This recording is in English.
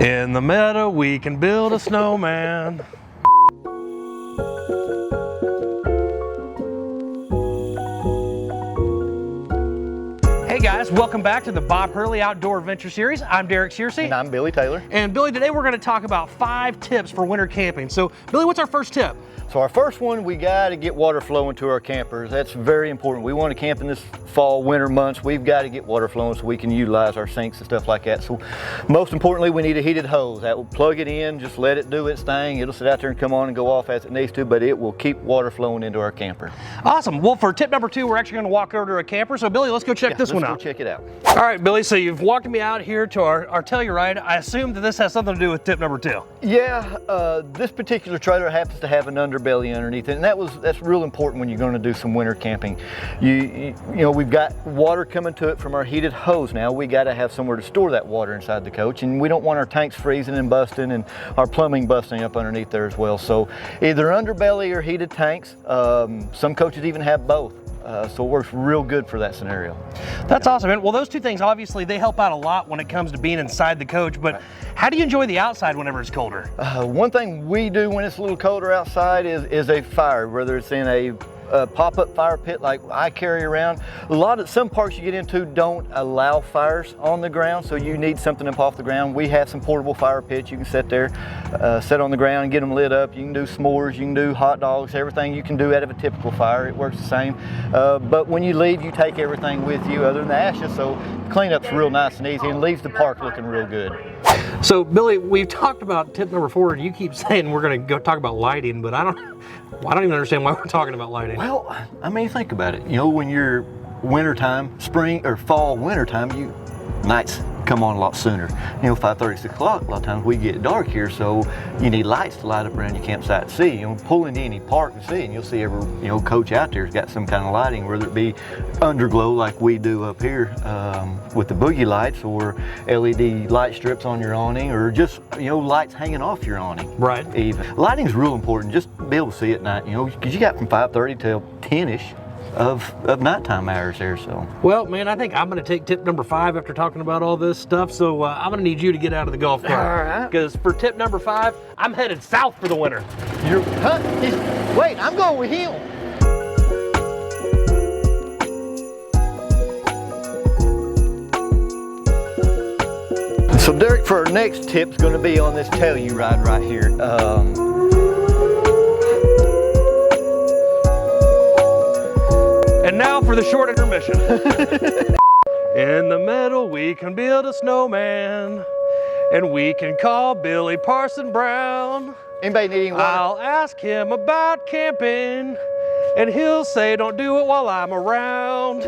In the meadow, we can build a snowman. Hey guys, welcome back to the Bob Hurley Outdoor Adventure Series. I'm Derek Searcy. And I'm Billy Taylor. And Billy, today we're going to talk about 5 tips for winter camping. So Billy, what's our first tip? So our first one, we got to get water flowing to our campers. That's very important. We want to camp in this fall, winter months. We've got to get water flowing so we can utilize our sinks and stuff like that. So most importantly, we need a heated hose. That will plug it in, just let it do its thing. It'll sit out there and come on and go off as it needs to, but it will keep water flowing into our camper. Awesome. Well, for tip number 2, we're actually going to walk over to a camper. So Billy, let's go check this one out. Let's go check it out. All right, Billy, so you've walked me out here to our Telluride. I assume that this has something to do with tip number 2. Yeah, this particular trailer happens to have an underbelly underneath it, and that's real important when you're going to do some winter camping. You know, we've got water coming to it from our heated hose now. We got to have somewhere to store that water inside the coach, and we don't want our tanks freezing and busting and our plumbing busting up underneath there as well. So either underbelly or heated tanks. Some coaches even have both. So it works real good for that scenario. That's awesome, man. Well, those two things, obviously, they help out a lot when it comes to being inside the coach, but how do you enjoy the outside whenever it's colder? One thing we do when it's a little colder outside is a fire, whether it's in a pop-up fire pit like I carry around. Some parks you get into don't allow fires on the ground, so you need something up off the ground. We have some portable fire pits you can sit there, sit on the ground and get them lit up. You can do s'mores, you can do hot dogs, everything you can do out of a typical fire. It works the same. But when you leave, you take everything with you other than the ashes, so cleanup's real nice and easy and leaves the park looking real good. So Billy, we've talked about tip number 4, and you keep saying we're going to go talk about lighting, but I don't even understand why we're talking about lighting. Well, I mean, think about it. You know, when you're wintertime, spring or fall, wintertime, nights come on a lot sooner. You know, 5:30, 6 o'clock, a lot of times we get dark here, so you need lights to light up around your campsite to see. You know, pull into any park and see, and you'll see every coach out there has got some kind of lighting, whether it be underglow like we do up here with the boogie lights, or LED light strips on your awning, or just lights hanging off your awning. Right. Even lighting's real important. Just to be able to see at night. Because you got from 5:30 till 10ish. Of nighttime hours there, so. Well, man, I think I'm going to take tip number 5 after talking about all this stuff, so I'm going to need you to get out of the golf cart. All right. Because for tip number 5, I'm headed south for the winter. Wait, I'm going with him. So Derek, for our next tip is going to be on this Telluride right here. And now for the short intermission. In the meadow, we can build a snowman, and we can call Billy Parson Brown. Anybody needing water? I'll ask him about camping, and he'll say, don't do it while I'm around.